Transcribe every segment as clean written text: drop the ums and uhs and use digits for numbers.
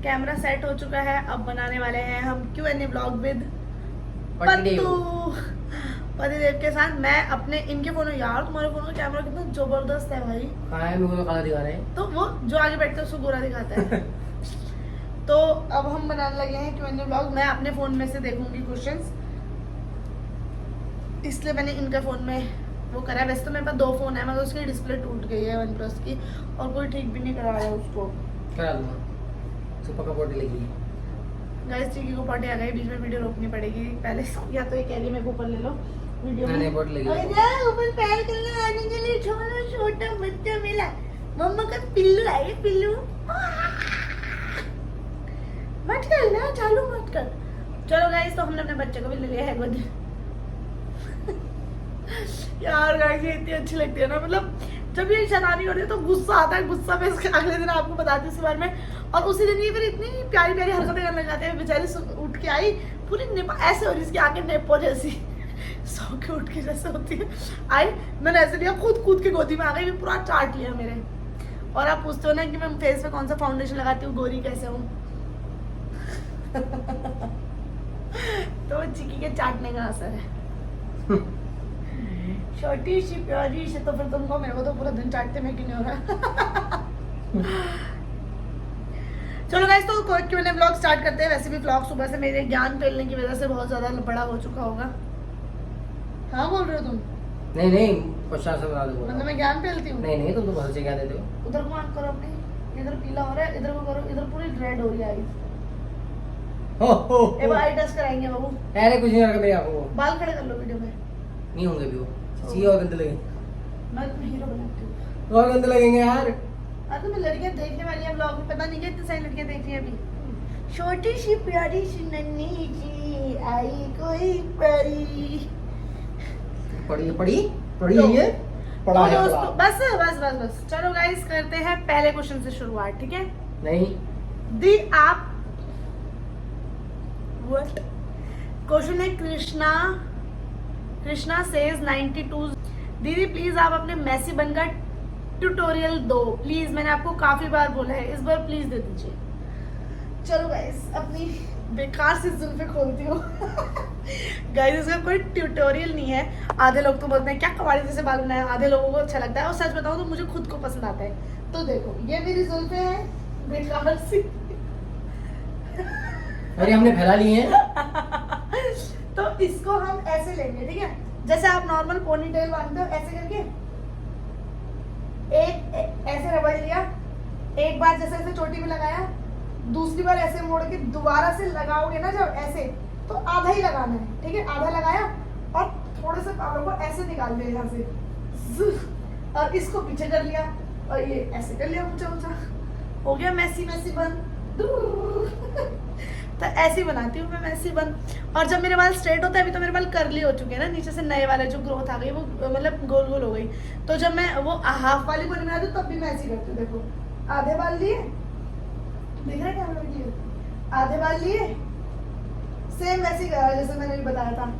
Camera set हो चुका है। अब बनाने वाले हैं हम Q&A ब्लॉग विद पतिदेव। पतिदेव के साथ। मैं अपने इनके फोन में, यार तुम्हारे फोन का कैमरा कितना जबरदस्त है भाई। हाँ है, मेरे को तो काला दिखा रहे हैं। तो वो जो आगे बैठते हैं उसको गोरा दिखाता है। तो अब हम बनाने लगे हैं Q&A ब्लॉग। मैं अपने फोन में से देखूंगी क्वेश्चंस, इसलिए मैंने इनका फोन में वो करा है। वैसे तो मेरे पास 2 फोन है, मगर उसकी डिस्प्ले टूट गई है OnePlus की, और कोई ठीक भी नहीं करवाया उसको। करा दूंगा, सुपर का बॉडी लगी है। गाइस चिकी को पॉटी आ गई, बीच में वीडियो रोकनी पड़ेगी पहले। या तो ये कह रही है मेरे को ऊपर ले लो वीडियो में। नहीं, बॉडी लगी है। अरे ऊपर पैर करने आने के लिए छोटा बच्चा मिला, मम्मा का पिल्लू आए, पिल्लू मत कर ना, चालू मत कर। चलो गाइस, तो हमने अपने बच्चे को भी ले लिया है गोद। यार गाइस ये इतनी अच्छी लगती है ना, मतलब जब ये शरारती होती है तो गुस्सा आता है। गुस्सा में इसके अगले दिन आपको बताती हूँ इसके बारे में। और उसी दिन ये फिर इतनी प्यारी प्यारी हरकतें करने लग जाते हैं। बेचारी उठ के आई पूरी ऐसे हो रही, इसकी आंखें नेपो जैसी सो के उठ के जैसे होती है। आई मैंने ऐसे लिया, कूद के गोदी में आ गई, पूरा चाट लिया मेरे। और आप पूछते हो ना कि मैं फेस पे कौन सा फाउंडेशन लगाती हूँ, गोरी कैसे हूँ। तो चिकी के चाटने का असर है। छोटी सी प्यारी सी, तो फिर तुमको मेरे को तो पूरा दिन चाटते में क्यों नहीं हो रहा। चलो गाइस, तो Q&A ब्लॉग स्टार्ट करते हैं। वैसे भी ब्लॉग सुबह से मेरे ज्ञान फैलने की वजह से बहुत ज्यादा बड़ा हो चुका होगा। हाँ बोल रहे हो तुम? नहीं, 50 से बना दो। मतलब मैं ज्ञान फैलती हूँ? नहीं, तुम तो बहुत अच्छे क्या देते हो। उधर को आंख करो अपनी, इधर पीला हो रहा है, इधर को करो, इधर पूरी रेड हो रही है आईज। एक बार आई टेस्ट कराएंगे बाबू। अरे कुछ नहीं होगा मेरी आंखों को। बाल खड़े कर लो वीडियो में। नहीं होंगे भी वो, सी और गंदे लगेंगे। मैं तुम्हें हीरो बनाती हूँ। और गंदे लगेंगे यार। अरे तुम्हें लड़कियां देखने वाली है ब्लॉग में, पता नहीं क्या इतनी सारी लड़कियां देख रही है अभी। छोटी सी प्यारी सी नन्ही सी आई कोई परी। पढ़ी है पढ़ा है दोस्तों बस चलो गाइस, करते हैं पहले क्वेश्चन से शुरुआत, ठीक है? नहीं दी आप व्हाट क्वेश्चन है कृष्णा सेज 92। दीदी प्लीज आप अपने मेसी बनकर ट्यूटोरियल दो प्लीज, मैंने आपको काफी बार बोला है, इस बार प्लीज दे दीजिए। चलो गाइस, अपनी बेकार सी जुल्फे खोलती हूँ। गाइस इसका कोई ट्यूटोरियल नहीं है। आधे लोग तो बोलते हैं क्या कवाड़ी जैसे बाल बनाए, आधे लोगों को अच्छा लगता है, और सच बताऊं तो मुझे खुद को पसंद आता है। तो देखो ये मेरी जुल्फे हैं बेकार सी। अरे हमने फैला लिए हैं। तो इसको हम ऐसे लेंगे, ठीक है? जैसे आप नॉर्मल पोनीटेल बांधते हो ऐसे करके, एक ऐसे रबड़ लिया, एक बार जैसे ऐसे चोटी में लगाया, दूसरी बार ऐसे मोड़ के दोबारा से लगाओगे ना जब ऐसे, तो आधा ही लगाना है, ठीक है? आधा लगाया और थोड़े से बालों को ऐसे निकाल दिया यहाँ से, और इसको पीछे कर लिया, और ये ऐसे कर लिया ऊंचा, हो गया मैसी बन। तो ऐसे ही बनाती हूँ मैं मैसी बन। और जब मेरे बाल स्ट्रेट होता है, अभी तो मेरे बाल कर्ली हो चुके हैं ना, नीचे से नए वाले जो ग्रोथ आ गई वो मतलब गोल हो गई। तो जब मैं वो हाफ वाली को बनाती हूँ तब भी मैं ऐसे करती हूँ। देखो आधे बाल लिए, दिख रहा है कैमरा में, आधे बाल लिए, सेम वैसे ही करा जैसे मैंने भी बताया था।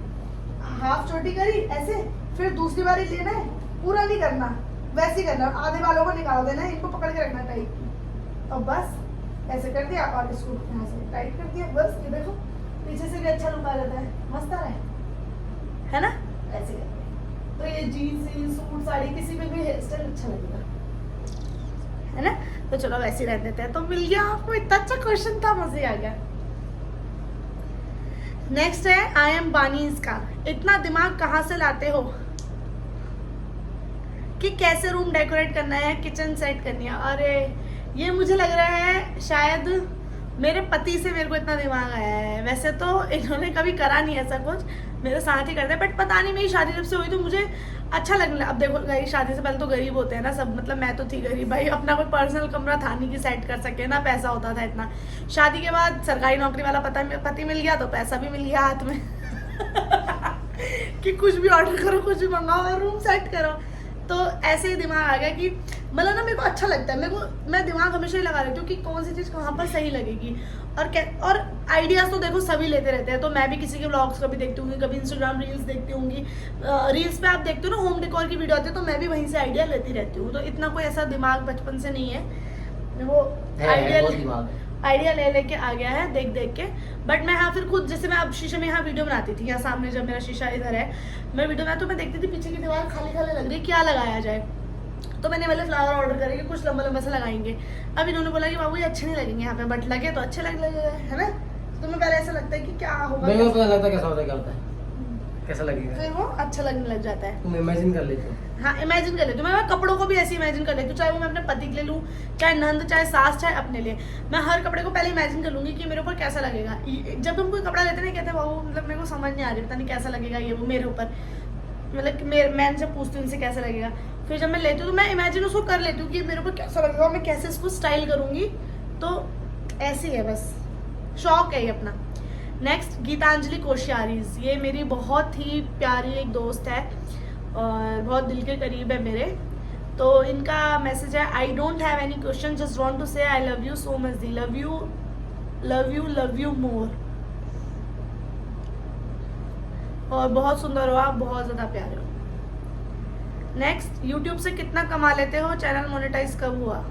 हाफ चोटी करी ऐसे, फिर दूसरी बार ही लेना है, पूरा नहीं करना, वैसे ही करना, आधे बालों को निकाल देना है, इनको पकड़ के रखना टाइट, और बस ऐसे कर दिया, और इसको यहाँ से टाइट कर दिया, बस। ये देखो पीछे से भी अच्छा लुक आ जाता है, मस्त आ रहा है ना? ऐसे करके तो ये जीन्स सूट साड़ी किसी में भी हेयर स्टाइल अच्छा लगेगा, है ना? तो चलो वैसे ही रह देते हैं। तो मिल गया आपको, इतना अच्छा क्वेश्चन था, मजे आ गया। नेक्स्ट है आई एम बानीज का, इतना दिमाग कहाँ से लाते हो कि कैसे रूम डेकोरेट करना है, किचन सेट करनी है? अरे ये मुझे लग रहा है शायद मेरे पति से मेरे को इतना दिमाग आया है। वैसे तो इन्होंने कभी करा नहीं ऐसा कुछ, मेरे साथ ही करते हैं, बट पता नहीं मेरी शादी जब से हुई तो मुझे अच्छा लगने लगा। अब देखो गई शादी से पहले तो गरीब होते हैं ना सब, मतलब मैं तो थी गरीब भाई, अपना कोई पर्सनल कमरा था नहीं कि सेट कर सके ना, पैसा होता था इतना। शादी के बाद सरकारी नौकरी वाला पति मिल गया तो पैसा भी मिल गया हाथ में। कि कुछ भी ऑर्डर करो, कुछ भी मंगाओ और रूम सेट करो। तो ऐसे ही दिमाग आ गया कि मतलब ना मेरे को अच्छा लगता है, मैं दिमाग हमेशा ही लगा लेती हूँ कि कौन सी चीज़ कहाँ पर सही लगेगी। और आइडियाज़ तो देखो सभी लेते रहते हैं, तो मैं भी किसी के व्लॉग्स कभी देखती हूँ, कभी इंस्टाग्राम रील्स देखती होंगी, रील्स पे आप देखते हो ना होम डेकोर की वीडियो आती है, तो मैं भी वहीं से आइडिया लेती रहती हूँ। तो इतना कोई ऐसा दिमाग बचपन से नहीं है, वो आइडिया ले लेके आ गया है देख देख के। बट मैं यहाँ फिर खुद, जैसे मैं अब शीशे में यहाँ वीडियो बनाती थी, यहाँ सामने जब मेरा शीशा इधर है, मैं वीडियो में तो मैं देखती थी पीछे की दीवार खाली खाली लग रही है, क्या लगाया जाए। तो मैंने वाले फ्लावर ऑर्डर करेंगे, कुछ लंबा लंबा से लगाएंगे। अब इन्होंने बोला कि बाबू ये अच्छे नहीं लगेंगे यहाँ पे, बट लगे तो अच्छे लगे है ना। तुम्हें पहले ऐसा लगता है कि क्या होगा, मेरे को पता लगता है कैसा होता है, क्या होता है, कैसा लगेगा, फिर वो अच्छा लगने लग जाता है। तुम इमेजिन कर लेते हो। हाँ इमेजिन कर लेती हूँ मैं कपड़ों को भी ऐसे इमेजिन कर लेती हूँ, चाहे वो मैं अपने पति के लिए लूँ, चाहे नंद, चाहे सास, चाहे अपने लिए। मैं हर कपड़े को पहले इमेजिन कर लूंगी कि मेरे ऊपर कैसा लगेगा। जब हम कोई कपड़ा लेते नहीं कहते बाबू मतलब मेरे को समझ नहीं आ रही, पता नहीं कैसा लगेगा ये वो मेरे ऊपर, मतलब मैं जब पूछती हूँ इनसे कैसा लगेगा, फिर जब मैं लेती हूँ तो मैं इमेजिन उसको कर लेती हूँ कि मेरे ऊपर कैसा लगेगा, मैं कैसे इसको स्टाइल करूँगी। तो ऐसे ही है, बस शौक है ये अपना। नेक्स्ट गीतांजलि कोश्यारीज, ये मेरी बहुत ही प्यारी एक दोस्त है और बहुत दिल के करीब है मेरे। तो इनका मैसेज है, I don't have any question, just want to say I love you so much दी, love you love you love you more. और बहुत सुंदर हो आप, बहुत ज़्यादा प्यारे हो। नेक्स्ट, यूट्यूब से कितना कमा लेते हो, चैनल मोनेटाइज कब हुआ?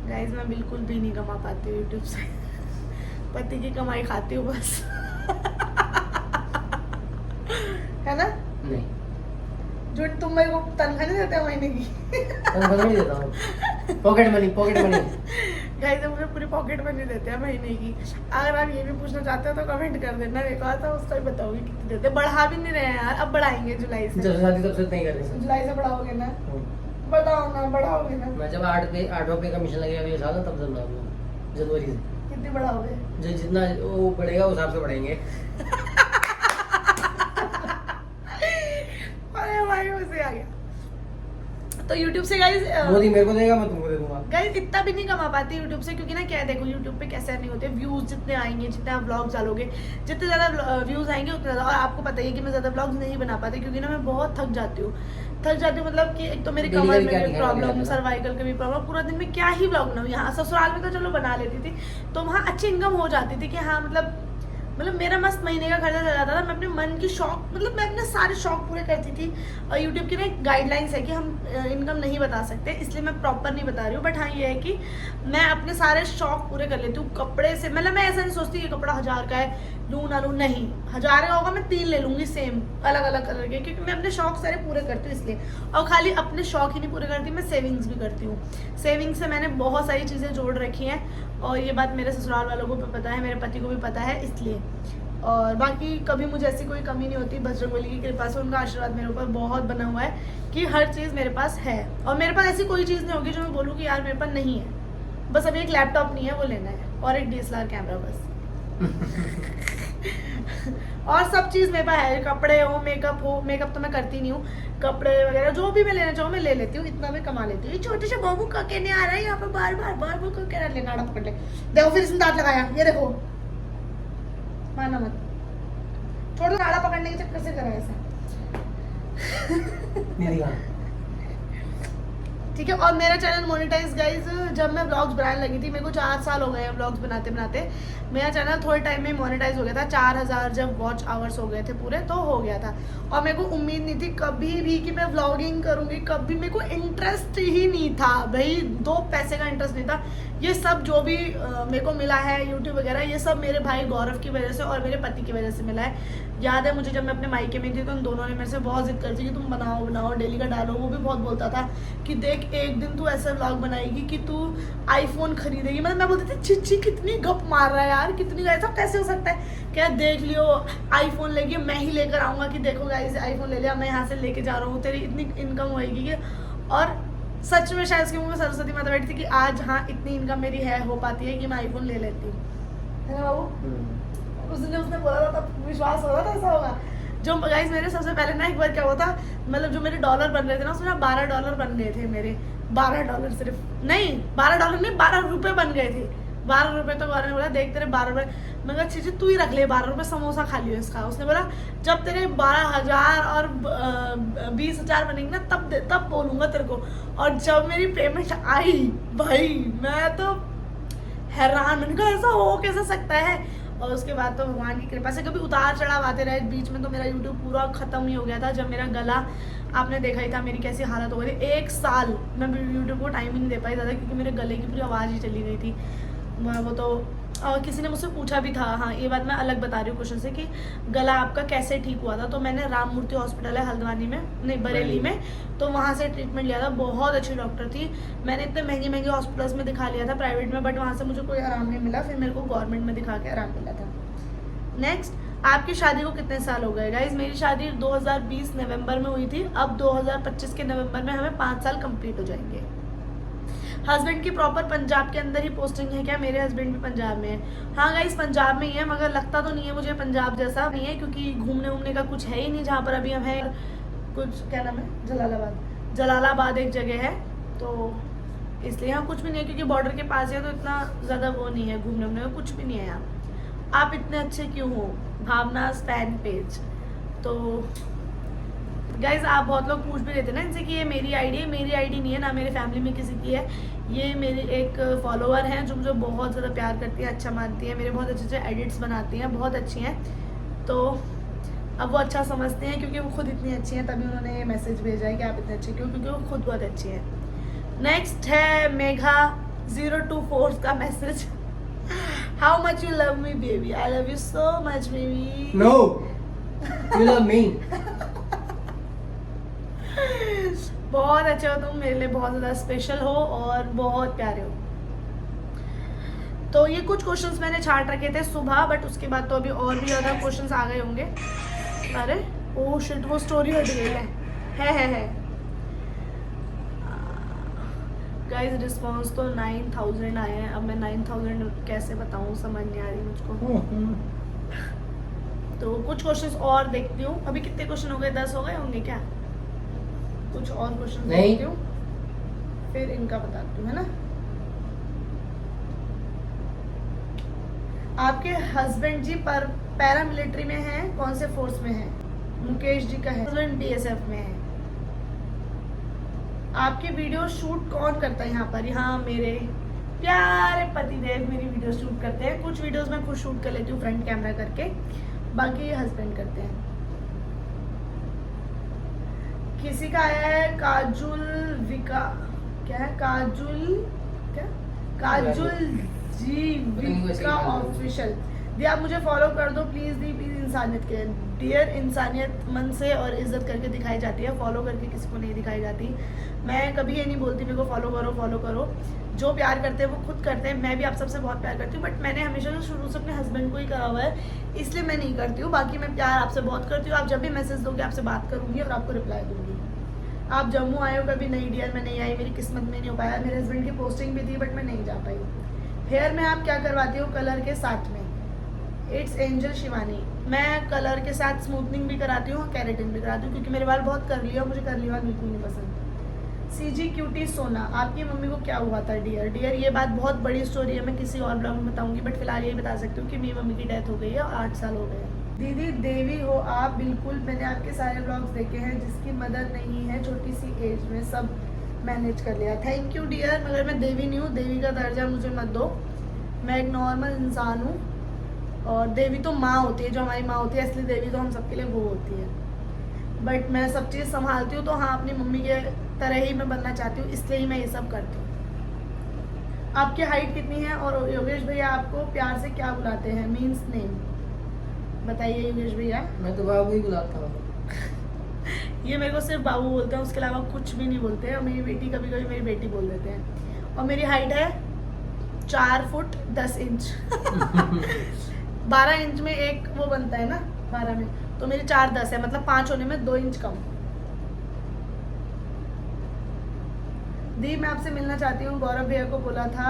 गाइज मैं बिल्कुल भी नहीं कमा पाती हूँ यूट्यूब से, पति की कमाई खाती हूँ बस है ना? नहीं, जो तुम मेरे को तनख्वाह नहीं देते हो महीने की तनख्वाह नहीं देता हूँ, pocket money pocket money. Guys मुझे पूरी पॉकेट मनी देते हैं महीने की। अगर आप ये भी पूछना चाहते हो तो कमेंट कर देना, एक बार तो उसका ही बताओगे कितनी देते हैं। बढ़ा भी नहीं रहे हैं यार, अब बढ़ाएंगे जुलाई से। जब शादी तब से नहीं करनी। जुलाई से बढ़ाओगे ना, बढ़ाओगे ना। मैं जब 8 पे कमीशन लगेगा अगले साल तब से बढ़ाऊंगा, जनवरी से। कितनी बढ़ाओगे? जो जितना वो बढ़ेगा उस हिसाब से बढ़ाएंगे। अरे भाई मजे आ गया। तो YouTube से गाइस मोदी मेरे को देगा, मैं तुमको दे दूंगा। गाइस इतना भी नहीं कमा पाती YouTube से, क्योंकि ना क्या है, देखो YouTube पे कैसे नहीं होते व्यूज, जितने आएंगे, जितने आप व्लॉग्स डालोगे, जितने ज़्यादा व्यूज आएंगे उतने ज़्यादा। और आपको पता ही है कि मैं ज़्यादा व्लॉग्स नहीं बना पाती, क्योंकि ना मैं बहुत थक जाती हूँ। मतलब कि एक तो मेरी कमर में भी प्रॉब्लम, सर्वाइकल की भी प्रॉब्लम, पूरा दिन में क्या ही व्लॉग बनाऊँ। यहाँ ससुराल में तो चलो बना लेती थी, तो वहाँ अच्छी इनकम हो जाती थी कि हाँ मतलब मेरा मस्त महीने का खर्चा चल जाता था। मैं अपने मन की शौक, मतलब मैं अपने सारे शौक पूरे करती थी। और यूट्यूब की ना एक गाइडलाइंस है कि हम इनकम नहीं बता सकते, इसलिए मैं प्रॉपर नहीं बता रही हूँ। बट हाँ ये है कि मैं अपने सारे शौक पूरे कर लेती हूँ कपड़े से। मतलब मैं ऐसा नहीं सोचती कि कपड़ा 1000 का है लूँ ना लूँ, नहीं, 1000 का होगा मैं 3 ले लूँगी सेम अलग अलग कलर के, क्योंकि मैं अपने शौक सारे पूरे करती हूँ इसलिए। और खाली अपने शौक ही नहीं पूरे करती, मैं सेविंग्स भी करती हूँ। सेविंग्स से मैंने बहुत सारी चीज़ें जोड़ रखी हैं, और ये बात मेरे ससुराल वालों को भी पता है, मेरे पति को भी पता है, इसलिए। और बाकी कभी मुझे ऐसी कोई कमी नहीं होती, बजरंगबली की कृपा से, उनका आशीर्वाद मेरे ऊपर बहुत बना हुआ है कि हर चीज़ मेरे पास है। और मेरे पास ऐसी कोई चीज़ नहीं होगी जो मैं बोलूँ कि यार मेरे पास नहीं है। बस अभी एक लैपटॉप नहीं है, वो लेना है, और एक DSLR कैमरा बस और सब चीज़ मेरे पास है। कपड़े हो, मेकअप हो, मेकअप तो मैं करती नहीं हूँ, कपड़े वगैरह जो भी मैं लेना चाहूँ मैं ले लेती हूँ, इतना मैं कमा लेती हूँ। ये छोटे से बाबू का कहने आ रहा है यहाँ पे बार बार वो कह रहा है, लेना पकड़ ले, देखो फिर इसने दांत लगाया, ये देखो, माना मत, छोड़ दो, नाड़ा पकड़ने के चक्कर से करा ऐसा ठीक है। और मेरा चैनल मोनेटाइज गाइज, जब मैं व्लॉग्स बनाने लगी थी, मेरे को 4 साल हो गए हैं व्लॉग्स बनाते बनाते, मेरा चैनल थोड़े टाइम में मोनेटाइज हो गया था। 4000 जब वॉच आवर्स हो गए थे पूरे, तो हो गया था। और मेरे को उम्मीद नहीं थी कभी भी कि मैं व्लॉगिंग करूँगी, कभी मेरे को इंटरेस्ट ही नहीं था भाई, 2 पैसे का इंटरेस्ट नहीं था। ये सब जो भी मेरे को मिला है यूट्यूब वगैरह, ये सब मेरे भाई गौरव की वजह से और मेरे पति की वजह से मिला है। याद है मुझे जब मैं अपने मायके में थी तो उन दोनों ने मेरे से बहुत जिद करती कि तुम बनाओ डेली का डालो। वो भी बहुत बोलता था कि देख एक दिन तू ऐसा व्लॉग बनाएगी कि तू आईफोन खरीदेगी। मतलब मैं बोलती थी चिच्ची कितनी गप मार रहा है यार, कितनी, ऐसा कैसे हो सकता है, क्या देख लियो आईफोन लेके मैं ही लेकर आऊँगा कि देखो गाइस आईफोन ले लिया, मैं यहाँ से लेके जा रहा हूँ, तेरी इतनी इनकम होएगी कि। और सच में शायद उसके मुँह में सरस्वती माता बैठी थी कि आज हाँ इतनी इनकम मेरी हो पाती है कि मैं आईफोन ले लेती हूँ, है ना बाबू? उसने बोला था तब विश्वास हो रहा था ऐसा होगा। जो गाइस मेरे सबसे पहले ना एक बार क्या हुआ था, मतलब जो मेरे डॉलर बन रहे थे ना, उसमें $12 बन गए थे मेरे, $12 सिर्फ नहीं, $12 नहीं, ₹12 बन गए थे। ₹12 तो गौरव ने बोला देख तेरे ₹12, मैं कहा चीज़ तू ही रख ले, ₹12 समोसा खा लियो इसका। उसने बोला जब तेरे 12,000 और 20,000 बनेंगे ना तब बोलूँगा तेरे को। और जब मेरी पेमेंट आई भाई मैं तो हैरान, मैंने कहा ऐसा हो कैसे सकता है। और उसके बाद तो भगवान की कृपा से कभी उतार चढ़ाव आते रहे, बीच में तो मेरा यूट्यूब पूरा ख़त्म ही हो गया था। जब मेरा गला आपने देखा ही था मेरी कैसी हालत हो गई थी, 1 साल मैं यूट्यूब को टाइम ही नहीं दे पाई ज़्यादा, क्योंकि मेरे गले की पूरी आवाज़ ही चली गई थी। वो तो किसी ने मुझसे पूछा भी था, हाँ ये बात मैं अलग बता रही हूँ क्वेश्चन से, कि गला आपका कैसे ठीक हुआ था। तो मैंने राम मूर्ति हॉस्पिटल है हल्द्वानी में, नहीं बरेली में, तो वहाँ से ट्रीटमेंट लिया था। बहुत अच्छी डॉक्टर थी। मैंने इतने महंगे महंगे हॉस्पिटल्स में दिखा लिया था प्राइवेट में, बट वहाँ से मुझे कोई आराम नहीं मिला। फिर मेरे को गवर्नमेंट में दिखा के आराम मिला था। नेक्स्ट, आपकी शादी को कितने साल हो गए? गाइज मेरी शादी 2020 नवंबर में हुई थी। अब 2025 के नवंबर में हमें 5 साल कंप्लीट हो जाएंगे। हस्बैंड की प्रॉपर पंजाब के अंदर ही पोस्टिंग है क्या? मेरे हस्बैंड भी पंजाब में है। हाँ गाइस पंजाब में ही है, मगर लगता तो नहीं है मुझे पंजाब जैसा नहीं है, क्योंकि घूमने वूमने का कुछ है ही नहीं जहाँ पर अभी हम हैं। कुछ क्या नाम है, जलालाबाद एक जगह है, तो इसलिए यहाँ कुछ भी नहीं है, क्योंकि बॉर्डर के पास है, तो इतना ज़्यादा वो नहीं है, घूमने वूमने का कुछ भी नहीं है यहाँ। आप इतने अच्छे क्यों हो? भावनास फैन पेज। तो गाइज आप बहुत लोग पूछ भी लेते ना इनसे कि ये मेरी आईडी है। मेरी आईडी नहीं है, ना मेरे फैमिली में किसी की है। ये मेरी एक फॉलोअर हैं जो मुझे बहुत ज़्यादा प्यार करती है, अच्छा मानती है, मेरे बहुत अच्छे अच्छे एडिट्स बनाती हैं, बहुत अच्छी हैं। तो अब वो अच्छा समझते हैं, क्योंकि वो खुद इतनी अच्छी हैं, तभी उन्होंने ये मैसेज भेजा है कि आप इतने अच्छे क्यों, क्योंकि वो खुद बहुत अच्छी हैं। नेक्स्ट है मेघा 024 का message. How much you love me baby? I love you so much baby. No, you love me. बहुत अच्छे हो तुम, मेरे लिए बहुत ज़्यादा स्पेशल हो और बहुत प्यारे हो। तो ये कुछ क्वेश्चंस मैंने छाट रखे थे सुबह, बट उसके बाद तो अभी और भी ज़्यादा क्वेश्चंस आ गए होंगे। अरे ओह शिट, वो स्टोरी हट गई है। गाइस रिस्पॉन्स तो 9000 आए हैं। अब मैं 9000 कैसे बताऊँ, समझ नहीं आ रही मुझको। तो कुछ क्वेश्चंस और देखती हूँ। अभी कितने क्वेश्चन हो गए? 10 हो गए होंगे क्या? कुछ और क्वेश्चन देखती हूँ, फिर इनका बताती हूँ, है ना। आपके हस्बैंड जी पर पैरामिलिट्री में हैं, कौन से फोर्स में हैं? मुकेश जी का हस्बैंड बीएसएफ में है। आपके वीडियो शूट कौन करता है यहाँ पर? यहाँ मेरे प्यारे पतिदेव मेरी वीडियो शूट करते हैं। कुछ वीडियोस मैं खुद शूट कर लेती हूँ फ्रंट कैमरा करके, बाकी हस्बैंड करते हैं। किसी का आया है काजुल विका, क्या है काजुल जी विका ऑफिशियल। दी आप मुझे फॉलो कर दो प्लीज। दी प्लीज इंसानियत के डियर, इंसानियत मन से और इज्जत करके दिखाई जाती है, फॉलो करके किसी को नहीं दिखाई जाती। मैं कभी ये नहीं बोलती मेरे को फॉलो करो। जो प्यार करते हैं वो खुद करते हैं। मैं भी आप सबसे बहुत प्यार करती हूँ, बट मैंने हमेशा से शुरू से अपने हस्बैंड को ही करा हुआ है, इसलिए मैं नहीं करती हूँ। बाकी मैं प्यार आपसे बहुत करती हूँ। आप जब भी मैसेज दोगे आपसे बात करूँगी और आपको रिप्लाई दूंगी। आप जम्मू आए हो कभी? नहीं डियर मैं नहीं आई, मेरी किस्मत में नहीं हो पाया। मेरे हस्बैंड की पोस्टिंग भी थी बट मैं नहीं जा पाई। हेयर में आप क्या करवाती हो कलर के साथ में? It's angel Shivani. मैं कलर के साथ स्मूथनिंग भी कराती हूँ, कैरेटिन भी कराती हूँ, क्योंकि मेरे बाल बहुत करली है और मुझे करली बाल बिल्कुल नहीं पसंद। सीजी क्यूटी सोना, आपकी मम्मी को क्या हुआ था? डियर ये बात बहुत बड़ी स्टोरी है, मैं किसी और ब्लॉग में बताऊंगी, बट फिलहाल यही बता सकती हूँ कि मेरी मम्मी की डेथ हो गई है और 8 साल हो गए। दीदी देवी हो आप? बिल्कुल, मैंने आपके सारे ब्लॉग्स देखे हैं। जिसकी मदर नहीं है, छोटी सी एज में सब मैनेज कर लिया। थैंक यू डियर, मगर मैं देवी नहीं हूँ, देवी का दर्जा मुझे मत दो। मैं एक नॉर्मल इंसान हूँ, और देवी तो माँ होती है, जो हमारी माँ होती है, इसलिए देवी तो हम सबके लिए वो होती है। बट मैं सब चीज़ संभालती हूँ, तो हाँ अपनी मम्मी के तरह ही मैं बनना चाहती हूँ, इसलिए ही मैं ये सब करती हूँ। आपकी हाइट कितनी है? और योगेश भैया आपको प्यार से क्या बुलाते हैं? मीन्स नेम बताइए योगेश भैया। मैं तो बाबू ही बुलाता हूँ। ये मेरे को सिर्फ बाबू बोलते हैं, उसके अलावा कुछ भी नहीं बोलते हैं। और मेरी बेटी कभी कभी मेरी बेटी बोल देते हैं। और मेरी हाइट है 4 फुट 10 इंच। 12 इंच में एक वो बनता है ना, 12 में, तो मेरी 4-10 है, मतलब 5 होने में 2 इंच कम। दी मैं आपसे मिलना चाहती हूँ, गौरव भैया को बोला था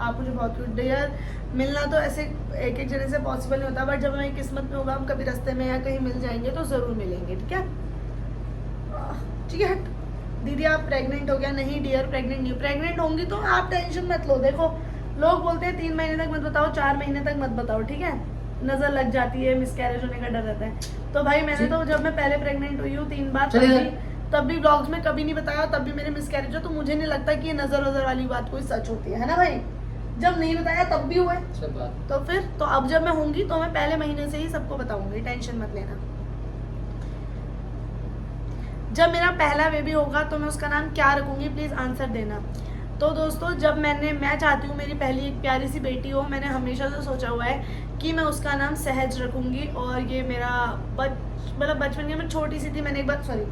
आप मुझे बहुत क्यूट। डियर मिलना तो ऐसे एक जने से पॉसिबल नहीं होता, बट जब हमारी किस्मत में होगा, हम कभी रास्ते में या कहीं मिल जाएंगे तो ज़रूर मिलेंगे, ठीक है? ठीक है हट। दीदी आप प्रेग्नेंट हो गया? नहीं डियर प्रेग्नेंट नहीं। प्रेग्नेंट होंगी तो आप टेंशन मत लो। देखो लोग बोलते हैं 3 महीने तक मत बताओ, 4 महीने तक मत बताओ, ठीक है? नज़र लग जाती है, मिसकैरेज होने का डर रहता है। तो भाई मैंने तो जब मैं पहले प्रेग्नेंट हुई हूँ 3 बार, तब भी ब्लॉग्स में कभी नहीं बताया, तब भी मेरे मिसकैरेज हो। तो मुझे नहीं लगता कि ये नज़र वज़र वाली बात कोई सच होती है ना भाई? जब नहीं बताया तब भी हुए, तो फिर तो अब जब मैं होंगी तो मैं पहले महीने से ही सबको बताऊंगी, टेंशन मत लेना। जब मेरा पहला बेबी होगा तो मैं उसका नाम क्या रखूंगी? प्लीज आंसर देना। तो दोस्तों जब मैं चाहती हूँ मेरी पहली एक प्यारी सी बेटी हो, मैंने हमेशा से सोचा हुआ है कि मैं उसका नाम सहज रखूँगी। और ये मेरा बचपन में मैं छोटी सी थी, मैंने एक बार सॉरी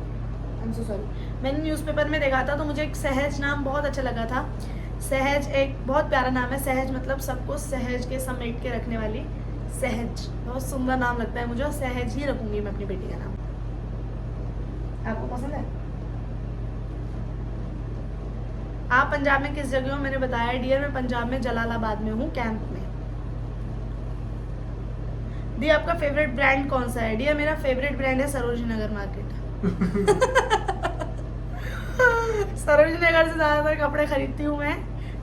मैंने न्यूज़पेपर में देखा था, तो मुझे एक सहज नाम बहुत अच्छा लगा था। सहज एक बहुत प्यारा नाम है। सहज मतलब सबको सहज के समेट के रखने वाली, सहज बहुत सुंदर नाम लगता है मुझे, और सहज ही रखूँगी मैं अपनी बेटी का नाम। आपको पसंद है? आप पंजाब में किस जगह हो? मैंने बताया डियर, मैं पंजाब में जलालाबाद में हूँ, कैंप में। दी आपका फेवरेट ब्रांड कौन सा है? डियर मेरा फेवरेट ब्रांड है सरोजनी नगर मार्केट। सरोजनी नगर से ज़्यादातर कपड़े खरीदती हूँ मैं,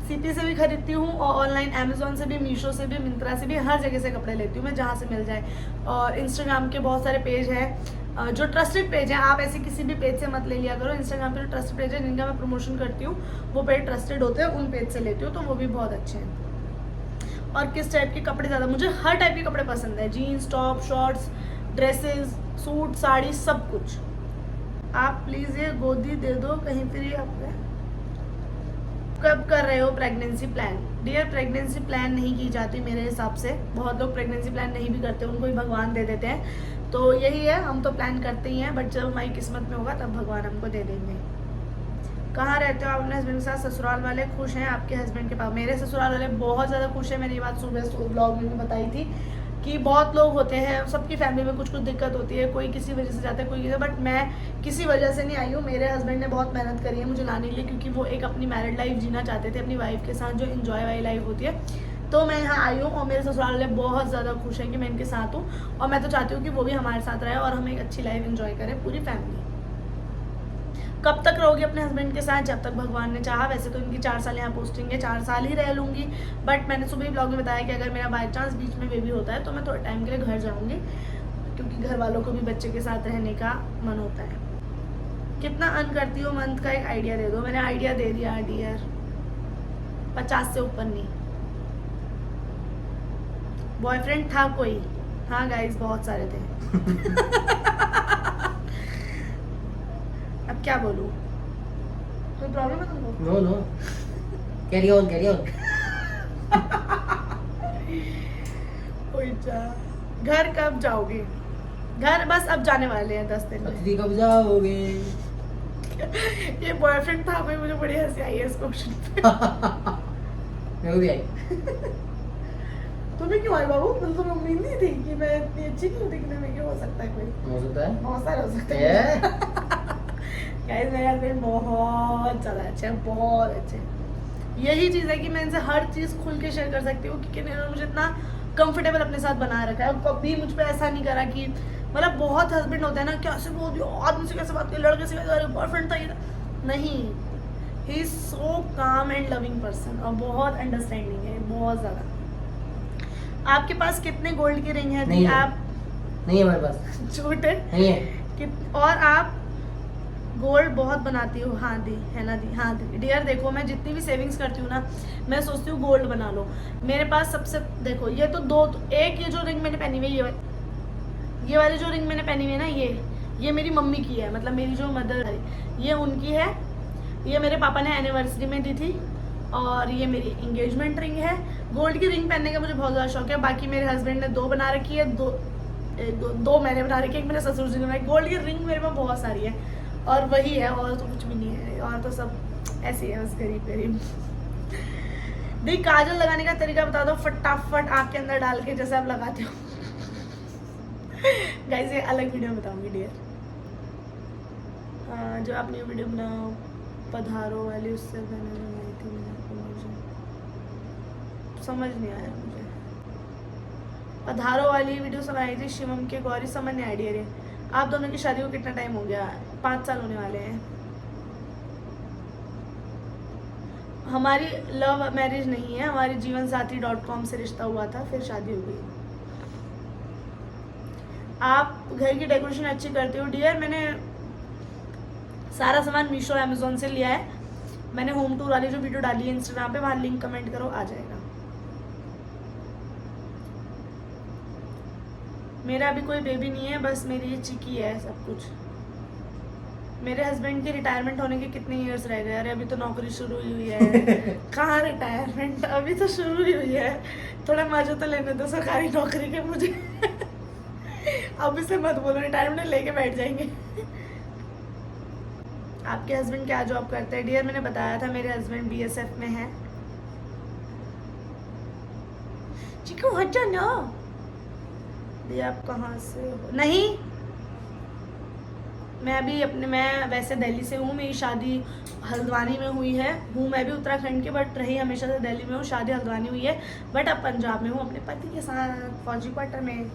सीपी से भी खरीदती हूँ, और ऑनलाइन अमेजोन से भी, मीशो से भी, मिंत्रा से भी, हर जगह से कपड़े लेती हूँ मैं, जहाँ से मिल जाए। और इंस्टाग्राम के बहुत सारे पेज हैं जो ट्रस्टेड पेज हैं, आप ऐसे किसी भी पेज से मत ले लिया करो। इंस्टाग्राम पे जो ट्रस्टेड पेज है जिनका मैं प्रमोशन करती हूँ वो पेज ट्रस्टेड होते हैं, उन पेज से लेती हूँ, तो वो भी बहुत अच्छे हैं। और किस टाइप के कपड़े ज़्यादा? मुझे हर टाइप के कपड़े पसंद है, jeans, top, shorts, dresses, suit, sari, सब कुछ। आप प्लीज़ ये गोदी दे दो कहीं फिर। ये आप कब कर रहे हो pregnancy plan? Dear pregnancy plan नहीं की जाती मेरे हिसाब से, बहुत लोग प्रेगनेंसी प्लान नहीं भी करते, उनको ही भगवान दे देते हैं। तो यही है, हम तो प्लान करते ही हैं, बट जब हमारी किस्मत में होगा तब भगवान हमको दे देंगे। कहाँ रहते हो आप अपने हस्बैंड के साथ? ससुराल वाले खुश हैं आपके हस्बैंड के पास? मेरे ससुराल वाले बहुत ज़्यादा खुश हैं। मैंने ये बात सुबह ब्लॉग में भी बताई थी कि बहुत लोग होते हैं, सबकी फैमिली में कुछ कुछ दिक्कत होती है, कोई किसी वजह से जाता है, कोई किसी, बट मैं किसी वजह से नहीं आई हूँ। मेरे हस्बैंड ने बहुत मेहनत करी है मुझे लाने के लिए, क्योंकि वो एक अपनी मैरिड लाइफ जीना चाहते थे अपनी वाइफ के साथ, जो इन्जॉय वाली लाइफ होती है। तो मैं यहाँ आई हूँ और मेरे ससुराल वाले बहुत ज़्यादा खुश हैं कि मैं इनके साथ हूँ, और मैं तो चाहती हूँ कि वो भी हमारे साथ रहे और हम एक अच्छी लाइफ इन्जॉय करें पूरी फैमिली। कब तक रहोगी अपने हस्बैंड के साथ? जब तक भगवान ने चाहा। वैसे तो इनकी 4 साल यहाँ पोस्टिंग है, 4 साल ही रह लूँगी, बट मैंने सुबह ही ब्लॉग में बताया कि अगर मेरा बाई चांस बीच में बेबी होता है तो मैं थोड़े टाइम के लिए घर जाऊँगी, क्योंकि घर वालों को भी बच्चे के साथ रहने का मन होता है। कितना अर्न करती हो मंथ का? एक आइडिया दे दो। मैंने आइडिया दे दिया डियर, 50 से ऊपर नहीं। बॉयफ्रेंड था कोई? हाँ गाइस, बहुत सारे थे। अब क्या बोलूं? कोई प्रॉब्लम है तुमको? No no, carry on carry on. घर कब जाओगे? घर बस अब जाने वाले हैं 10 दिन में। अतिथि कब जाओगे? ये बॉयफ्रेंड था भाई, मुझे बड़ी हंसी आई है इस क्वेश्चन पे। मेरे को भी आई। तुम्हें क्यों आई बाबू? मतलब तुम्हें उम्मीद नहीं थी कि मैं इतनी अच्छी नहीं होती? कि मैं क्या हो सकता है? कोई हो सकता है, बहुत सारे हो सकते हैं। गाइस मेरे हस्बैंड बहुत ज़्यादा अच्छे हैं, बहुत अच्छे। यही चीज़ है कि मैं इनसे हर चीज़ खुल के शेयर कर सकती हूँ, क्योंकि इन्होंने मुझे इतना कंफर्टेबल अपने साथ बना रखा है। कभी मुझ पर ऐसा नहीं करा कि, मतलब बहुत हस्बैंड होता है ना, कैसे बोल दियो, आदमी से कैसे बात करी, लड़के से कैसे, बॉयफ्रेंड था ये था। नहीं, ही इज सो काम एंड लविंग पर्सन, और बहुत अंडरस्टैंडिंग है, बहुत ज़्यादा। आपके पास कितने गोल्ड की रिंग है? नहीं है। आप नहीं है हमारे पास। झूठ है। नहीं है। और आप गोल्ड बहुत बनाती हो? हाँ दी है ना दी, हाँ दी। डियर देखो, मैं जितनी भी सेविंग्स करती हूँ ना, मैं सोचती हूँ गोल्ड बना लो। मेरे पास सबसे, देखो ये तो दो, एक ये जो रिंग मैंने पहनी हुई है, ये वाली जो रिंग मैंने पहनी हुई है ना, ये मेरी मम्मी की है, मतलब मेरी जो मदर है, ये उनकी है। ये मेरे पापा ने एनिवर्सरी में दी थी, और ये मेरी इंगेजमेंट रिंग है। गोल्ड की रिंग पहनने का मुझे बहुत ज़्यादा शौक है। बाकी मेरे हस्बैंड ने 2 बना रखी है, दो मैंने बना रखी है, एक मेरे ससुर जी ने बनाई। गोल्ड की रिंग मेरे पास बहुत सारी है, और वही है, और तो कुछ भी नहीं है, और तो सब ऐसे है, बस गरीब गरीब। दी काजल लगाने का तरीका बता दो फटाफट, आँख के अंदर डाल के जैसे आप लगाते हो। गाइस ये अलग वीडियो में बताऊंगी डियर। जो आपने वीडियो बनाओ पधारो वाली, उससे मैंने बनाई थी, मुझे समझ नहीं आया। मुझे पधारो वाली वीडियो सुनाई थी शिवम के गौरी, समझ नहीं आइडिया रे। आप दोनों की शादी को कितना टाइम हो गया? 5 साल होने वाले हैं। हमारी लव मैरिज नहीं है, हमारी जीवनसाथी.com से रिश्ता हुआ था, फिर शादी हो गई। आप घर की डेकोरेशन अच्छी करते हो? डियर मैंने सारा सामान मीशो अमेजोन से लिया है। मैंने होम टूर वाली जो वीडियो डाली है इंस्टाग्राम पे, वहाँ लिंक कमेंट करो, आ जाएगा। मेरा अभी कोई बेबी नहीं है, बस मेरी ये चिकी है सब कुछ। मेरे हस्बैंड की रिटायरमेंट होने के कितने इयर्स रह गए? अरे अभी तो नौकरी शुरू ही हुई है। कहाँ रिटायरमेंट, अभी तो शुरू ही हुई है। थोड़ा मजा तो लेने दो सरकारी नौकरी के मुझे। अभी से मत बोलो रिटायरमेंट लेके बैठ जाएंगे। आपके हस्बैंड क्या जॉब करते हैं? डियर मैंने बताया था मेरे हस्बैंड BSF में है। चिकू हट जा ना। दिया आप कहाँ से हो? नहीं, मैं वैसे दिल्ली से हूँ। मेरी शादी हल्द्वानी में हुई है। मैं भी उत्तराखंड की, बट रही हमेशा से दिल्ली में हूँ। शादी हल्द्वानी हुई है, बट अब पंजाब में हूँ अपने पति के साथ फौजी क्वार्टर में।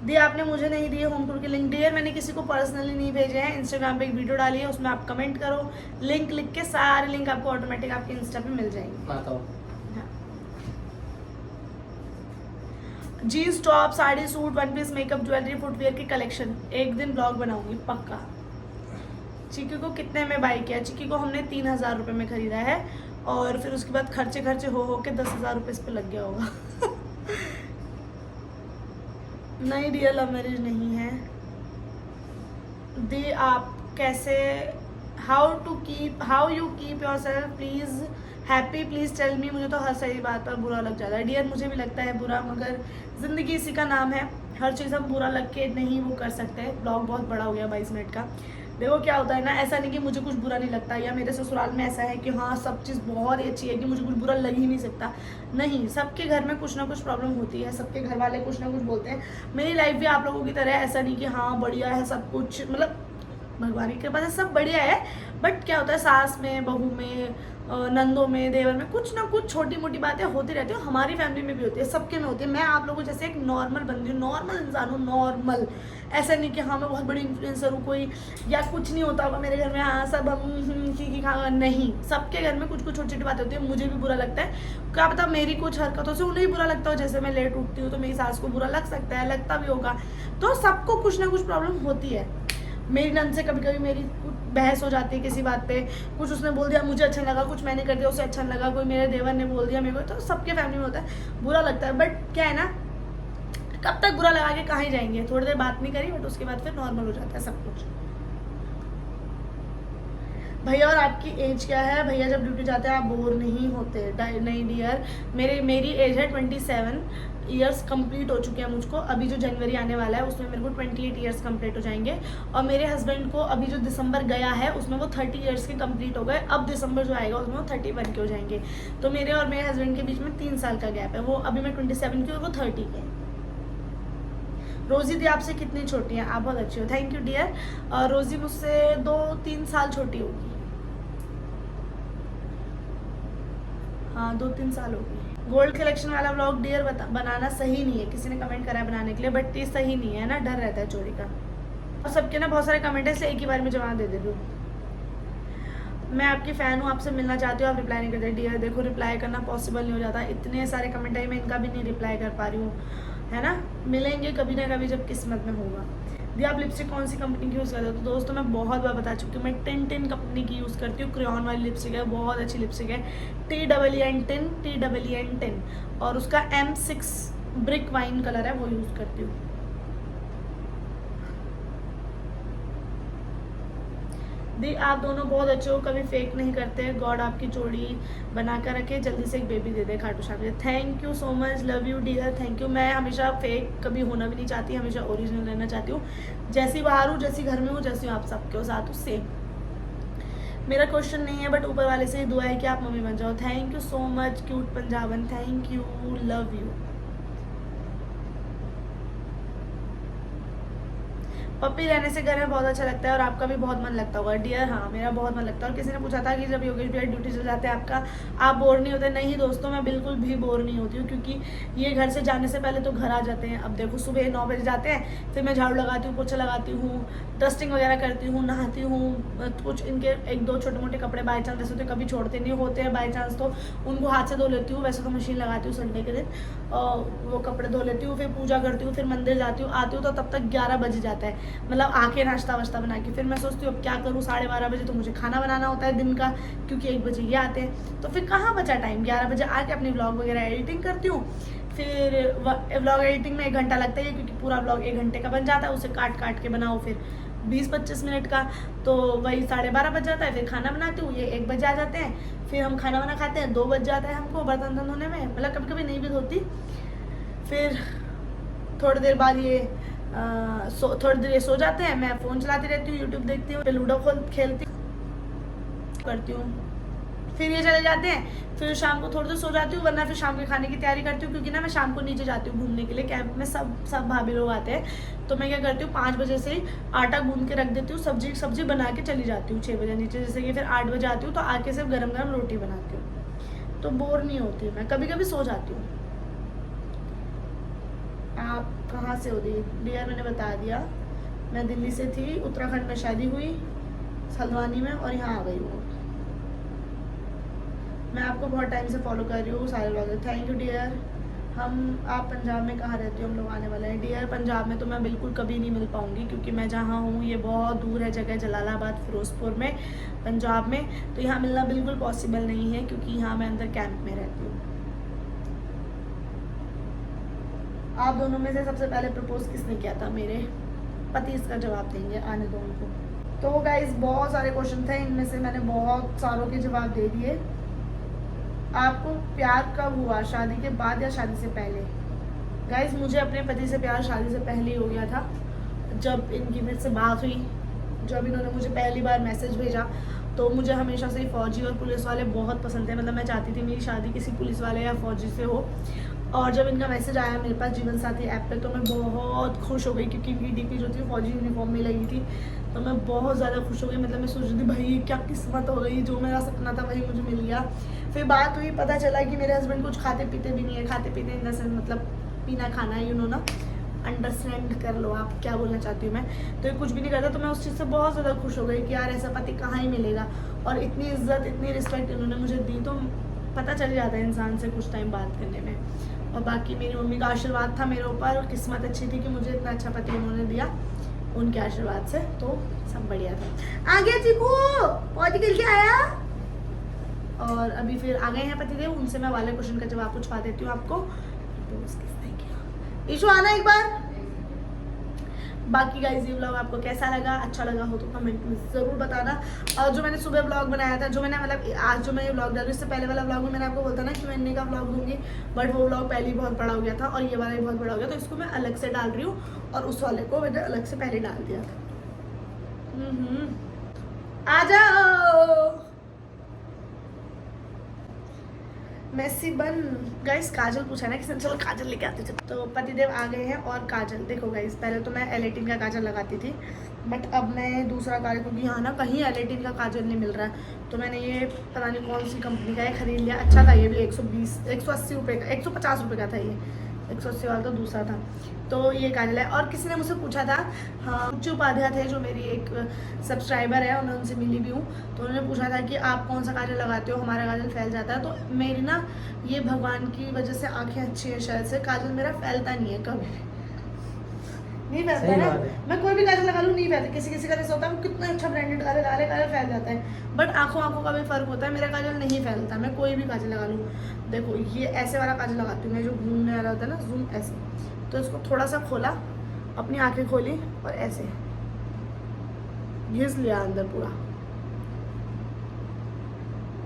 दिया आपने मुझे नहीं दिए होम टूर के लिंक। डियर मैंने किसी को पर्सनली नहीं भेजे हैं। इंस्टाग्राम पे एक वीडियो डाली है, उसमें आप कमेंट करो, लिंक लिख के सारे लिंक आपको ऑटोमेटिक आपके इंस्टा पे मिल जाएंगे। आता हूँ। Jeans top, sari, suit, one piece, makeup, jewellery, footwear की कलेक्शन एक दिन ब्लॉग बनाऊंगी पक्का। चिक्की को कितने में बाई किया? चिक्की को हमने 3,000 रुपये में खरीदा है, और फिर उसके बाद खर्चे हो के 10,000 रुपये इस पे लग गया होगा। नहीं डियर लव मैरिज नहीं है। दी आप कैसे, how you keep yourself please happy, please tell me. मुझे तो हर सही बात पर बुरा लग जाता है डियर, मुझे भी लगता है बुरा, मगर ज़िंदगी इसी का नाम है। हर चीज़ हम बुरा लग के नहीं वो कर सकते। ब्लॉग बहुत बड़ा हो गया 22 मिनट का। देखो क्या होता है ना, ऐसा नहीं कि मुझे कुछ बुरा नहीं लगता, या मेरे ससुराल में ऐसा है कि हाँ सब चीज़ बहुत ही अच्छी है कि मुझे कुछ बुरा लग ही नहीं सकता। नहीं, सबके घर में कुछ ना कुछ प्रॉब्लम होती है, सबके घर वाले कुछ ना कुछ बोलते हैं। मेरी लाइफ भी आप लोगों की तरह ऐसा नहीं कि हाँ बढ़िया है सब कुछ, मतलब भगवान की कृपा से सब बढ़िया है। बट क्या होता है, सास में, बहू में, नंदों में, देवर में कुछ ना कुछ छोटी मोटी बातें होती रहती है। हमारी फैमिली में भी होती है, सबके में होती है। मैं आप लोगों जैसे एक नॉर्मल बंदी हूँ, नॉर्मल इंसान हूँ, नॉर्मल। ऐसा नहीं कि हाँ मैं बहुत बड़ी इन्फ्लुएंसर हूँ कोई, या कुछ नहीं होता होगा मेरे घर में, हाँ सब हम की खा, नहीं। सबके घर में कुछ कुछ छोटी छोटी बातें होती है। मुझे भी बुरा लगता है, क्या पता मेरी कुछ हरकतों से उन्हें भी बुरा लगता हो। जैसे मैं लेट उठती हूँ तो मेरी सास को बुरा लग सकता है, लगता भी होगा। तो सबको कुछ ना कुछ प्रॉब्लम होती है। मेरी नंद से कभी कभी मेरी बहस हो जाती है किसी बात पे, कुछ उसने बोल दिया मुझे अच्छा लगा, कुछ मैंने कर दिया उसे अच्छा लगा, कोई मेरे देवर ने बोल दिया मेरे को, तो सबके फैमिली में होता है, बुरा लगता है। बट क्या है ना, कब तक बुरा लगा के कहाँ ही जाएंगे। थोड़ी देर बात नहीं करी, बट उसके बाद फिर नॉर्मल हो जाता है सब कुछ। भैया और आपकी एज क्या है? भैया जब ड्यूटी जाते हैं आप बोर नहीं होते? नहीं डियर, मेरी एज है 27 ईयर्स कंप्लीट हो चुके हैं मुझको। अभी जो जनवरी आने वाला है उसमें मेरे को 28 ईयर्स कंप्लीट हो जाएंगे। और मेरे हस्बैंड को अभी जो दिसंबर गया है उसमें वो 30 ईयर्स के कंप्लीट हो गए। अब दिसंबर जो आएगा उसमें वो 31 के हो जाएंगे। तो मेरे और मेरे हस्बैंड के बीच में 3 साल का गैप है। वो अभी मैं 27 की और वो 30 के। रोजी दी आपसे कितनी छोटी है? आप बहुत अच्छी हो, थैंक यू डियर। रोजी मुझसे 2-3 साल छोटी होगी, हाँ 2-3 साल होगी। गोल्ड कलेक्शन वाला व्लॉग डियर बनाना सही नहीं है, किसी ने कमेंट करा है बनाने के लिए, बट ये सही नहीं है ना, डर रहता है चोरी का। और सबके ना बहुत सारे कमेंट है, इसलिए एक ही बार में जवाब दे देती हूँ। मैं आपकी फ़ैन हूँ, आपसे मिलना चाहती हूँ, आप रिप्लाई नहीं करते। डियर देखो रिप्लाई करना पॉसिबल नहीं हो जाता, इतने सारे कमेंट है, मैं इनका भी नहीं रिप्लाई कर पा रही हूँ, है ना। मिलेंगे कभी ना कभी जब किस्मत में होगा। दी आप लिपस्टिक कौन सी कंपनी की यूज़ करते हो? तो दोस्तों मैं बहुत बार बता चुकी हूँ, मैं टिन कंपनी की यूज़ करती हूँ। क्रेयॉन वाली लिपस्टिक है, बहुत अच्छी लिपस्टिक है, TEEN, और उसका M6 ब्रिक वाइन कलर है, वो यूज़ करती हूँ। दी आप दोनों बहुत अच्छे हो, कभी फेक नहीं करते। गॉड आपकी जोड़ी बना कर रखे, जल्दी से एक बेबी दे दे Khatu Shyam ji. Thank you so much, love you dear, thank you. मैं हमेशा फेक कभी होना भी नहीं चाहती, हमेशा ओरिजिनल रहना चाहती हूँ। जैसी बाहर हूँ, जैसी घर में हूँ, जैसी आप सबके साथ हूँ सेम। मेरा क्वेश्चन नहीं है, बट ऊपर वाले से ही दुआ है कि आप मम्मी बन जाओ। Thank you so much cute पंजाबन, थैंक यू, लव यू। पप्पी रहने से घर में बहुत अच्छा लगता है, और आपका भी बहुत मन लगता होगा डियर। हाँ मेरा बहुत मन लगता है। और किसी ने पूछा था कि जब योगेश भैया ड्यूटी चल जाते हैं आपका, आप बोर नहीं होते? नहीं दोस्तों, मैं बिल्कुल भी बोर नहीं होती हूँ, क्योंकि ये घर से जाने से पहले तो घर आ जाते हैं। अब देखो सुबह 9 बजे जाते हैं, फिर मैं झाड़ू लगाती हूँ, पोछा लगाती हूँ, डस्टिंग वगैरह करती हूँ, नहाती हूँ, कुछ इनके 1-2 छोटे मोटे कपड़े बाई चांस जैसे तो कभी छोड़ते नहीं होते हैं, बाई चांस तो उनको हाथ से धो लेती हूँ। वैसे तो मशीन लगाती हूँ संडे के दिन, वो कपड़े धो लेती हूँ, फिर पूजा करती हूँ, फिर मंदिर जाती हूँ, आती हूँ तो तब तक 11 बज जाता है, मतलब आके नाश्ता वाश्ता बना के। फिर मैं सोचती हूँ अब क्या करूँ, 12:30 बजे तो मुझे खाना बनाना होता है दिन का, क्योंकि 1 बजे ये आते हैं। तो फिर कहाँ बचा टाइम, 11 बजे आके अपनी व्लॉग वगैरह एडिटिंग करती हूँ। फिर व्लॉग एडिटिंग में 1 घंटा लगता है, क्योंकि पूरा व्लॉग 1 घंटे का बन जाता है, उसे काट के बनाओ, फिर 20-25 मिनट का, तो वही 12:30 बज जाता है। फिर खाना बनाती हूँ, ये 1 बजे आ जाते हैं। फिर हम खाना वाना खाते हैं, 2 बज जाता है हमको बर्तन धोने में, मतलब कभी कभी नहीं भी धोती। फिर थोड़ी देर बाद ये थोड़ी देर ये सो जाते हैं, मैं फ़ोन चलाती रहती हूँ, यूट्यूब देखती हूँ, फिर लूडो खेलती करती हूँ। फिर ये चले जाते हैं, फिर शाम को थोड़ी देर सो जाती हूँ, वरना फिर शाम के खाने की तैयारी करती हूँ, क्योंकि ना मैं शाम को नीचे जाती हूँ घूमने के लिए, कैंप में सब भाभी लोग आते हैं। तो मैं क्या करती हूँ, 5 बजे से ही आटा गूंद के रख देती हूँ, सब्जी बना के चली जाती हूँ 6 बजे नीचे, जैसे कि फिर 8 बजे आती हूँ तो आके सिर्फ गरम गरम रोटी बनाती हूँ, तो बोर नहीं होती मैं। कभी कभी सो जाती हूँ। आप कहाँ से हो डियर? मैंने बता दिया, मैं दिल्ली से थी, उत्तराखंड में शादी हुई, हल्द्वानी में, और यहाँ आ गई हूँ। मैं आपको बहुत टाइम से फॉलो कर रही हूँ सारे लोग। Thank you dear. आप पंजाब में कहाँ रहते हो? हम लोग आने वाले हैं डियर। पंजाब में तो मैं बिल्कुल कभी नहीं मिल पाऊँगी, क्योंकि मैं जहाँ हूँ ये बहुत दूर है जगह, जलालाबाद फिरोजपुर में, पंजाब में। तो यहाँ मिलना बिल्कुल पॉसिबल नहीं है, क्योंकि यहाँ मैं अंदर कैंप में रहती हूँ। आप दोनों में से सबसे पहले प्रपोज किसने किया था? मेरे पति इसका जवाब देंगे, आने दो उनको। तो गाइज बहुत सारे क्वेश्चन थे, इनमें से मैंने बहुत सारों के जवाब दे दिए। आपको प्यार कब हुआ, शादी के बाद या शादी से पहले? गाइज मुझे अपने पति से प्यार शादी से पहले ही हो गया था। जब इनकी मेरे से बात हुई, जब इन्होंने मुझे पहली बार मैसेज भेजा, तो मुझे हमेशा से फौजी और पुलिस वाले बहुत पसंद थे। मतलब मैं चाहती थी मेरी शादी किसी पुलिस वाले या फौजी से हो। और जब इनका मैसेज आया मेरे पास जीवन साथी ऐप पे, तो मैं बहुत खुश हो गई, क्योंकि इनकी डीपी जो थी फौजी यूनिफॉर्म में लगी थी। तो मैं बहुत ज़्यादा खुश हो गई। मतलब मैं सोच रही थी भाई क्या किस्मत हो गई, जो मेरा सपना था वही मुझे मिल गया। फिर बात हुई, पता चला कि मेरे हस्बैंड कुछ खाते पीते भी नहीं है। खाते पीते इन द सेंस मतलब पीना खाना, यू नो ना, अंडरस्टैंड कर लो आप क्या बोलना चाहती हूँ मैं। तो ये कुछ भी नहीं करता, तो मैं उस चीज़ से बहुत ज़्यादा खुश हो गई कि यार ऐसा पति कहाँ ही मिलेगा। और इतनी इज्जत, इतनी रिस्पेक्ट इन्होंने मुझे दी, तो पता चल जाता है इंसान से कुछ टाइम बात करने में। और बाकी मेरी मम्मी का आशीर्वाद था मेरे ऊपर, और किस्मत अच्छी थी कि मुझे इतना अच्छा पति उन्होंने दिया, उनके आशीर्वाद से, तो सब बढ़िया था। आ गया चीकू, पौधी खेल के आया। और अभी फिर आ गए हैं पतिदेव, उनसे मैं वाले क्वेश्चन का जवाब पूछवा देती हूँ आपको। तो किसने किया? ईशु आना एक बार। बाकी गाइस ये व्लॉग आपको कैसा लगा? अच्छा लगा हो तो कमेंट में ज़रूर बताना। और जो मैंने सुबह व्लॉग बनाया था, जो मैंने मतलब आज जो मैं ये व्लॉग डाल रही हूँ, इससे पहले वाला व्लॉग में मैंने आपको बोलता ना कि मैं इन्हीं का व्लॉग दूंगी, बट वो व्लॉग पहले ही बहुत बड़ा हो गया था और ये वाला भी बहुत बड़ा हो गया, तो इसको मैं अलग से डाल रही हूँ और उस वाले को मैंने अलग से पहले डाल दिया था। आ जाओ मेसी बन। गाइस काजल पूछा ना किसी ने, चलो काजल लेके आते थे। तो पतिदेव आ गए हैं और काजल देखो गाइस, पहले तो मैं L18 का काजल लगाती थी, बट अब मैं दूसरा काजल, क्योंकि यहाँ ना कहीं L18 का काजल नहीं मिल रहा है, तो मैंने ये पता नहीं कौन सी कंपनी का ये खरीद लिया। अच्छा था ये भी, 180 रुपये का, 150 रुपये का था ये, 180 वाला तो दूसरा था। तो ये काजल है। और किसी ने मुझसे पूछा था, हाँ उच्च उपाध्याय थे जो मेरी एक सब्सक्राइबर है, उन्होंने उनसे मिली भी हूँ, तो उन्होंने पूछा था कि आप कौन सा काजल लगाते हो, हमारा काजल फैल जाता है। तो मेरी ना ये भगवान की वजह से आंखें अच्छी है शायद से, काजल मेरा फैलता नहीं है, कभी नहीं फैलता ना। मैं कोई भी काजल लगा लूँ नहीं फैलता, किसी किसी का जैसा होता है वो कितना अच्छा ब्रांडेड काजल लगा ले, काजल फैल जाता है, बट आंखों का भी फर्क होता है। मेरा काजल नहीं फैलता, मैं कोई भी काजल लगा लूँ। देखो ये ऐसे वाला काजल लगाती हूँ मैं, जो घूमने वाला होता है ना, जूम ऐसे, तो इसको थोड़ा सा खोला, अपनी आंखें खोली और ऐसे घिस लिया अंदर पूरा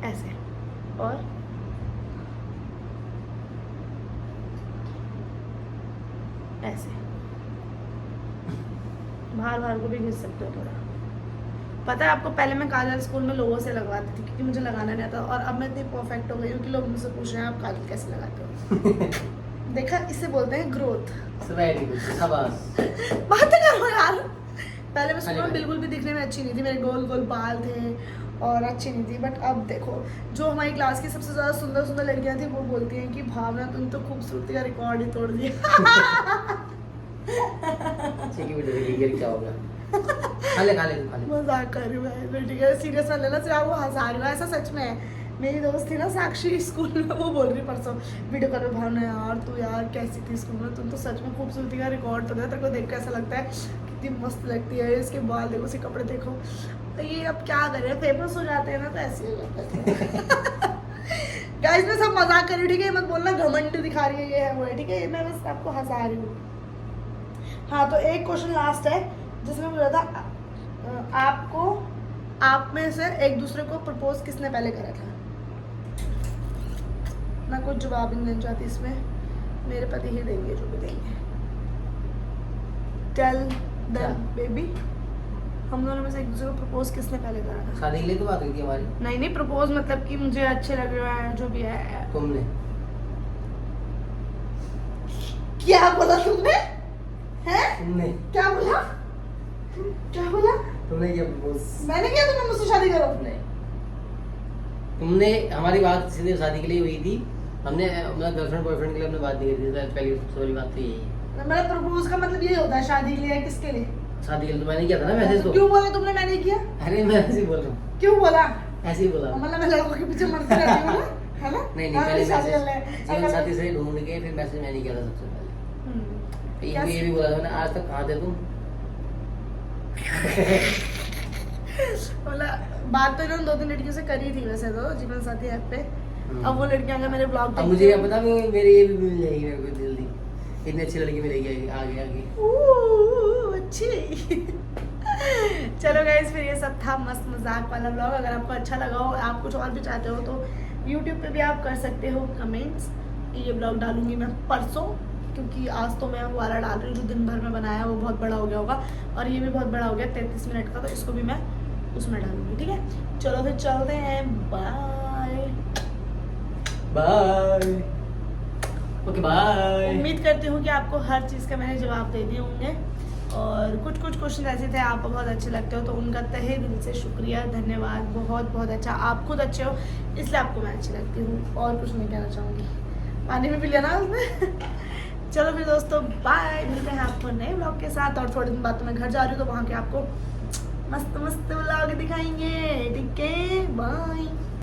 ऐसे, और ऐसे बाहर को भी घिस सकते हो थोड़ा। पता है आपको, पहले मैं काजल स्कूल में लोगों से लगवाती थी क्योंकि मुझे लगाना नहीं आता, और अब मैं इतनी परफेक्ट हो गई हूँ कि लोग मुझसे पूछ रहे हैं आप काजल कैसे लगाते हो। देखा, इसे बोलते हैं ग्रोथ। बात करो यार। पहले मैं स्कूल में बिल्कुल भी दिखने में अच्छी नहीं थी, मेरे गोल गोल बाल थे और अच्छी नहीं थी, बट अब देखो जो हमारी क्लास की सबसे ज़्यादा सुंदर सुंदर लड़कियां थी वो बोलती हैं कि भावना तुम तो खूबसूरती का रिकॉर्ड ही तोड़ दिया। क्या होगा? खा ले। मजाक कर रही हूँ मैं, ठीक है, सीरियस मत लेना, सिर्फ आपको हंसा रही हूँ, ऐसा सच में है। मेरी दोस्त थी ना साक्षी, स्कूल में, वो बोल रही परसों वीडियो कॉल में, भावना यार तू यार कैसी थी स्कूल में, तुम तो सच में खूबसूरती का रिकॉर्ड तोड़ दिया, तेरे को देख के ऐसा लगता है कितनी मस्त लगती है, इसके बाल देखो, इसके कपड़े देखो। तो ये अब क्या करें, फेमस हो जाते हैं ना, तो ऐसे हो जाता है। गाइस मैं सब मजाक कर रही हूँ, ठीक है, मत बोलना घमंड दिखा रही है, ये है वो है, ठीक है, मैं बस आपको हंसा रही हूँ। हाँ तो एक क्वेश्चन लास्ट है जिसमें बोला था आपको आप में से एक दूसरे को प्रपोज किसने पहले करा था? मैं कुछ जवाब नहीं देना चाहती इसमें, मेरे पति ही देंगे जो भी देंगे। टेल देम बेबी, हम दोनों में से एक दूसरे को प्रपोज किसने पहले करा था? शादी के लिए तो बात हुई थी हमारी। नहीं नहीं, प्रपोज मतलब कि मुझे अच्छे लग रहे हैं जो भी है। तुमने। क्या बोला तुमने? हैं? तुमने क्या बोला? क्या बोला? तुमने क्या प्रपोज? मैंने क्या तुमने मुझसे शादी करो? तुमने हमारी बात सीधे शादी के लिए हुई थी। हमने अपना गर्लफ्रेंड बॉयफ्रेंड के लिए हमने बात नहीं करी थी। पहली सबसे बड़ी बात तो यही है। मेरा प्रपोज का मतलब ये होता है शादी के लिए या किसके लिए? शादी के लिए तो मैंने किया था ना मैसेज तो। क्यों बोला तुमने मैंने किया? अरे मैं ऐसे ही बोल रहा हूँ। क्यों बोला? ऐसे ही बोला। मतलब मैं लड़कों के पीछे मरती रहती हूँ ना, है ना? नहीं हाँ, पहले शादी कर ले। मैसेज जीवन साथी से ढूंढ के फिर मैसेज मैंने किया था सबसे पहले। हम्म, ये भी बोला था मैंने, आज तक कहाँ थे तुम? बोला बात तो इन्होंने 2-3 लड़कियों से करी थी वैसे तो जीवन साथी ऐप पे। अब वो लड़कियां अगर मेरे ब्लॉग अब मुझे क्या पता, मेरे ये भी मिल जाएगी मेरे को जल्दी। इतनी अच्छी लड़की मिलेगी आगे आगे। अच्छी। चलो गाइस, फिर ये सब था मस्त मजाक वाला ब्लॉग। अगर आपको अच्छा लगा हो, आप कुछ और भी चाहते हो तो YouTube पे भी आप कर सकते हो कमेंट्स। ये ब्लॉग डालूंगी मैं परसों, क्योंकि आज तो मैं वो वाला डाल रही हूँ जो दिन भर में बनाया, वो बहुत बड़ा हो गया होगा और ये भी बहुत बड़ा हो गया 33 मिनट का, तो इसको भी मैं उसमें डालूंगी। ठीक है, चलो फिर चलते हैं। Bye bye. Okay bye. उम्मीद करती हूँ कि आपको हर चीज़ का मैंने जवाब दे दिए होंगे, और कुछ क्वेश्चन ऐसे थे आपको बहुत अच्छे लगते हो तो उनका तहे दिल से शुक्रिया, धन्यवाद। बहुत बहुत अच्छा, आप खुद अच्छे हो इसलिए आपको मैं अच्छी लगती हूँ, और कुछ नहीं कहना चाहूँगी। पानी भी पी लिया ना उसमें। चलो फिर दोस्तों, बाय। मिलते हैं आपको नए ब्लॉग के साथ, और थोड़े दिन बाद तो मैं घर जा रही हूँ तो वहाँ के आपको मस्त मस्त ब्लॉग दिखाएंगे। ठीक है, बाय।